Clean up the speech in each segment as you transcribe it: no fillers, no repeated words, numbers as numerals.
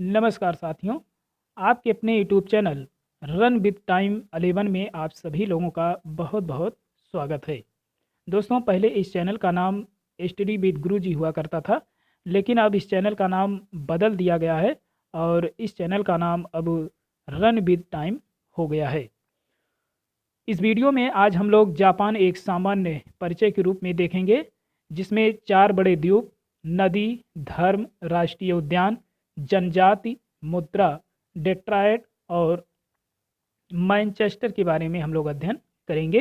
नमस्कार साथियों, आपके अपने YouTube channel run with time 11 में आप सभी लोगों का बहुत बहुत स्वागत है। दोस्तों, पहले इस चैनल का नाम स्टडी विद गुरु जी हुआ करता था, लेकिन अब इस चैनल का नाम बदल दिया गया है और इस चैनल का नाम अब रन विद टाइम हो गया है। इस वीडियो में आज हम लोग जापान एक सामान्य परिचय के रूप में देखेंगे, जिसमें 4 बड़े द्वीप, नदी, धर्म, राष्ट्रीय उद्यान, जनजाति, मुद्रा, डेट्रॉयट और मैनचेस्टर के बारे में हम लोग अध्ययन करेंगे।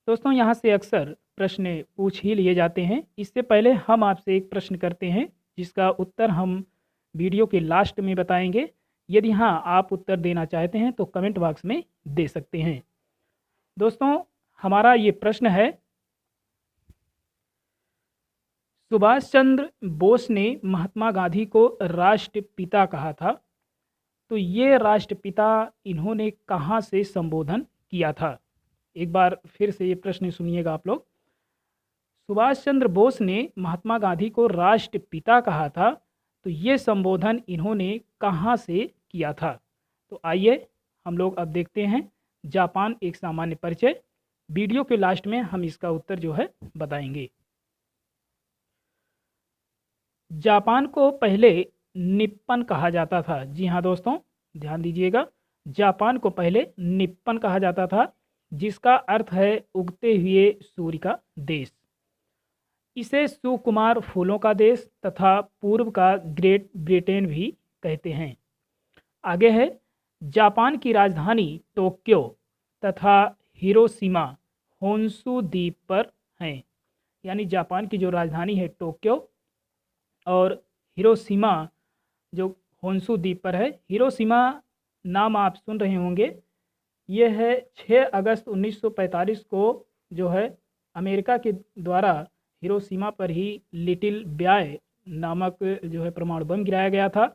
दोस्तों, यहाँ से अक्सर प्रश्न पूछ ही लिए जाते हैं। इससे पहले हम आपसे एक प्रश्न करते हैं, जिसका उत्तर हम वीडियो के लास्ट में बताएंगे। यदि हाँ, आप उत्तर देना चाहते हैं तो कमेंट बॉक्स में दे सकते हैं। दोस्तों, हमारा ये प्रश्न है, सुभाष चंद्र बोस ने महात्मा गांधी को राष्ट्रपिता कहा था, तो ये राष्ट्रपिता इन्होंने कहाँ से संबोधन किया था? एक बार फिर से ये प्रश्न सुनिएगा आप लोग। सुभाष चंद्र बोस ने महात्मा गांधी को राष्ट्रपिता कहा था, तो ये संबोधन इन्होंने कहाँ से किया था? तो आइए हम लोग अब देखते हैं जापान एक सामान्य परिचय। वीडियो के लास्ट में हम इसका उत्तर जो है बताएंगे। जापान को पहले निप्पन कहा जाता था। जी हाँ दोस्तों, ध्यान दीजिएगा, जापान को पहले निप्पन कहा जाता था, जिसका अर्थ है उगते हुए सूर्य का देश। इसे सुकुमार फूलों का देश तथा पूर्व का ग्रेट ब्रिटेन भी कहते हैं। आगे है, जापान की राजधानी टोक्यो तथा हिरोशिमा होन्शु द्वीप पर हैं। यानी जापान की जो राजधानी है टोक्यो और हिरोशिमा जो होन्शु द्वीप पर है। हिरोशिमा नाम आप सुन रहे होंगे, ये है 6 अगस्त 1945 को जो है अमेरिका के द्वारा हिरोशिमा पर ही लिटिल ब्याय नामक जो है परमाणु बम गिराया गया था।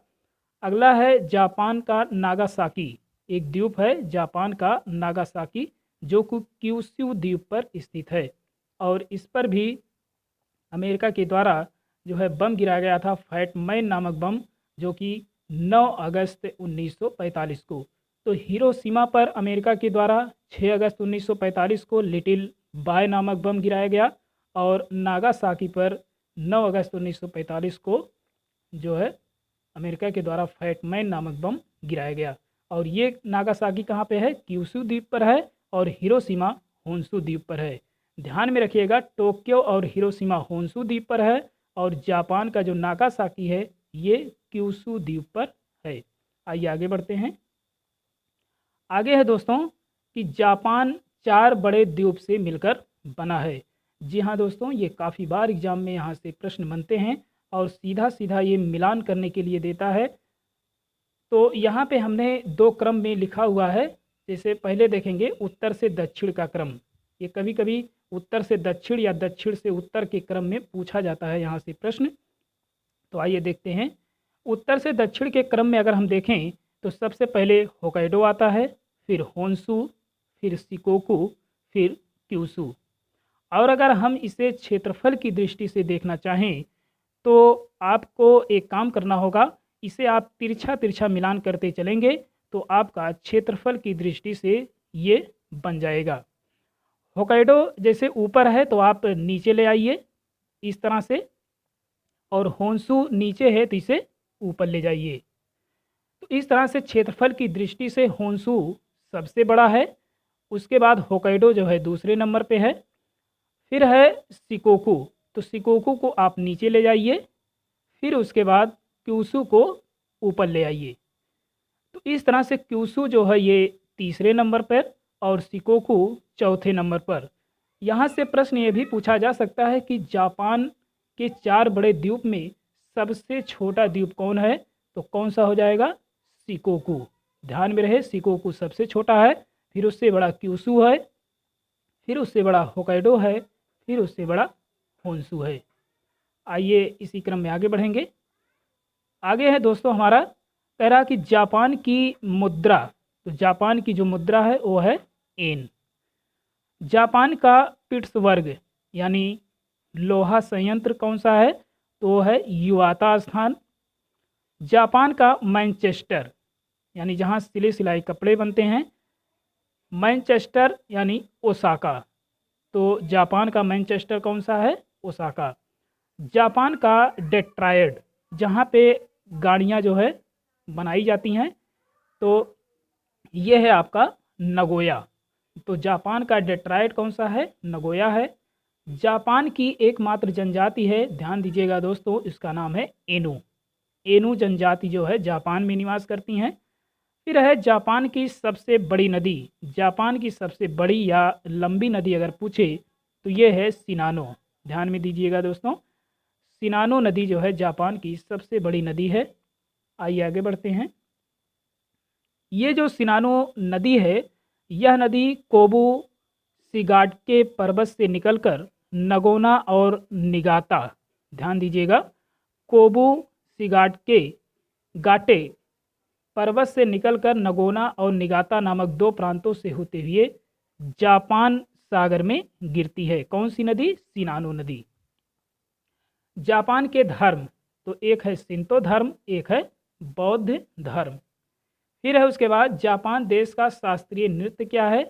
अगला है जापान का नागासाकी, एक द्वीप है जापान का नागासाकी, जो कि क्यूशू द्वीप पर स्थित है और इस पर भी अमेरिका के द्वारा जो है बम गिराया गया था, फैट मैन नामक बम, जो कि 9 अगस्त 1945 को। तो हिरोशिमा पर अमेरिका के द्वारा 6 अगस्त 1945 को लिटिल बाय नामक बम गिराया गया और नागासाकी पर 9 अगस्त 1945 को जो है अमेरिका के द्वारा फैट मैन नामक बम गिराया गया। और ये नागासाकी कहाँ पे है? क्यूशू द्वीप पर है और हिरोशिमा होन्शु द्वीप पर है। ध्यान में रखिएगा, टोक्यो और हिरोशिमा होन्शु द्वीप पर है और जापान का जो नागासाकी है ये क्यूशू द्वीप पर है। आइए आगे बढ़ते हैं। आगे है दोस्तों कि जापान 4 बड़े द्वीप से मिलकर बना है। जी हाँ दोस्तों, ये काफ़ी बार एग्जाम में यहाँ से प्रश्न बनते हैं और सीधा सीधा ये मिलान करने के लिए देता है। तो यहाँ पे हमने 2 क्रम में लिखा हुआ है। जैसे पहले देखेंगे उत्तर से दक्षिण का क्रम। ये कभी कभी उत्तर से दक्षिण या दक्षिण से उत्तर के क्रम में पूछा जाता है यहाँ से प्रश्न। तो आइए देखते हैं। उत्तर से दक्षिण के क्रम में अगर हम देखें तो सबसे पहले होकाइडो आता है, फिर होन्शु, फिर शिकोकू, फिर क्यूशू। और अगर हम इसे क्षेत्रफल की दृष्टि से देखना चाहें तो आपको एक काम करना होगा, इसे आप तिरछा तिरछा मिलान करते चलेंगे तो आपका क्षेत्रफल की दृष्टि से ये बन जाएगा। होकाइडो जैसे ऊपर है तो आप नीचे ले आइए इस तरह से, और होन्शु नीचे है तो इसे ऊपर ले जाइए। तो इस तरह से क्षेत्रफल की दृष्टि से होन्शु सबसे बड़ा है, उसके बाद होकाइडो जो है दूसरे नंबर पे है, फिर है शिकोकू, तो शिकोकू को आप नीचे ले जाइए, फिर उसके बाद क्यूशू को ऊपर ले आइए। तो इस तरह से क्यूशू जो है ये तीसरे नंबर पर और शिकोकू चौथे नंबर पर। यहाँ से प्रश्न ये भी पूछा जा सकता है कि जापान के 4 बड़े द्वीप में सबसे छोटा द्वीप कौन है? तो कौन सा हो जाएगा? शिकोकू। ध्यान में रहे, शिकोकू सबसे छोटा है, फिर उससे बड़ा क्यूशू है, फिर उससे बड़ा होकाइडो है, फिर उससे बड़ा होन्शु है। आइए इसी क्रम में आगे बढ़ेंगे। आगे है दोस्तों हमारा, कह रहा कि जापान की मुद्रा, तो जापान की जो मुद्रा है वो है एन। जापान का पिट्सबर्ग यानी लोहा संयंत्र कौन सा है? तो वो है युवाता स्थान। जापान का मैनचेस्टर यानी जहाँ सिले सिलाई कपड़े बनते हैं, मैनचेस्टर यानी ओसाका। तो जापान का मैनचेस्टर कौन सा है? ओसाका। जापान का डेट्रॉयट, जहाँ पे गाड़ियाँ जो है बनाई जाती हैं, तो ये है आपका नगोया। तो जापान का डेट्रॉयट कौन सा है? नगोया है। जापान की एकमात्र जनजाति है, ध्यान दीजिएगा दोस्तों, इसका नाम है एनु। एनु जनजाति जो है जापान में निवास करती हैं। फिर है जापान की सबसे बड़ी नदी। जापान की सबसे बड़ी या लंबी नदी अगर पूछे तो ये है सिनानो। ध्यान में दीजिएगा दोस्तों, सिनानो नदी जो है जापान की सबसे बड़ी नदी है। आइए आगे बढ़ते हैं। ये जो सिनानो नदी है, यह नदी कोबू सिगाटके पर्वत से निकलकर नगोना और निगाता, ध्यान दीजिएगा, कोबू सिगाटके गाटे पर्वत से निकलकर नगोना और निगाता नामक दो प्रांतों से होते हुए जापान सागर में गिरती है। कौन सी नदी? सिनानो नदी। जापान के धर्म, तो एक है शिंतो धर्म, एक है बौद्ध धर्म। फिर है उसके बाद जापान देश का शास्त्रीय नृत्य क्या है?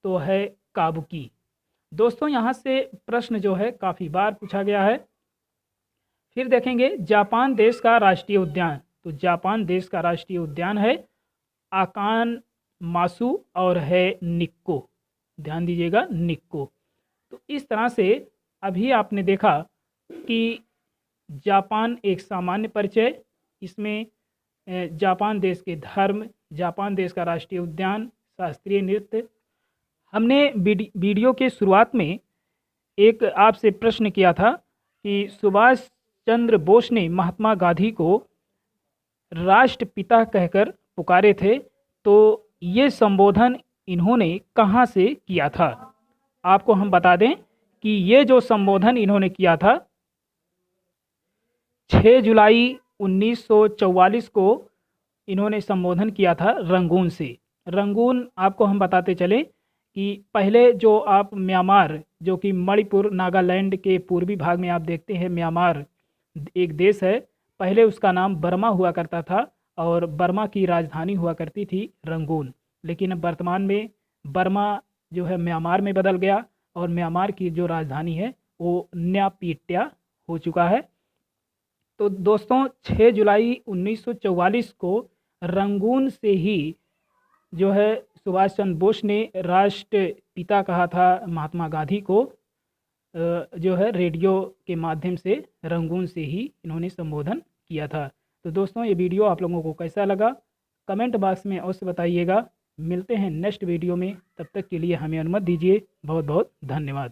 तो है काबुकी। दोस्तों यहाँ से प्रश्न जो है काफ़ी बार पूछा गया है। फिर देखेंगे जापान देश का राष्ट्रीय उद्यान। तो जापान देश का राष्ट्रीय उद्यान है आकान मासू और है निक्को। ध्यान दीजिएगा, निक्को। तो इस तरह से अभी आपने देखा कि जापान एक सामान्य परिचय, इसमें जापान देश के धर्म, जापान देश का राष्ट्रीय उद्यान, शास्त्रीय नृत्य। हमने वीडियो के शुरुआत में एक आपसे प्रश्न किया था कि सुभाष चंद्र बोस ने महात्मा गांधी को राष्ट्रपिता कहकर पुकारे थे, तो ये संबोधन इन्होंने कहाँ से किया था? आपको हम बता दें कि ये जो संबोधन इन्होंने किया था 6 जुलाई 1944 को इन्होंने संबोधन किया था रंगून से। रंगून आपको हम बताते चले कि पहले जो आप म्यांमार, जो कि मणिपुर नागालैंड के पूर्वी भाग में आप देखते हैं, म्यांमार एक देश है, पहले उसका नाम बर्मा हुआ करता था और बर्मा की राजधानी हुआ करती थी रंगून। लेकिन अब वर्तमान में बर्मा जो है म्यांमार में बदल गया और म्यांमार की जो राजधानी है वो न्यापीट्या हो चुका है। तो दोस्तों 6 जुलाई 1944 को रंगून से ही जो है सुभाष चंद्र बोस ने राष्ट्रपिता कहा था महात्मा गांधी को, जो है रेडियो के माध्यम से रंगून से ही इन्होंने संबोधन किया था। तो दोस्तों ये वीडियो आप लोगों को कैसा लगा कमेंट बॉक्स में अवश्य बताइएगा। मिलते हैं नेक्स्ट वीडियो में, तब तक के लिए हमें अनुमति दीजिए। बहुत बहुत धन्यवाद।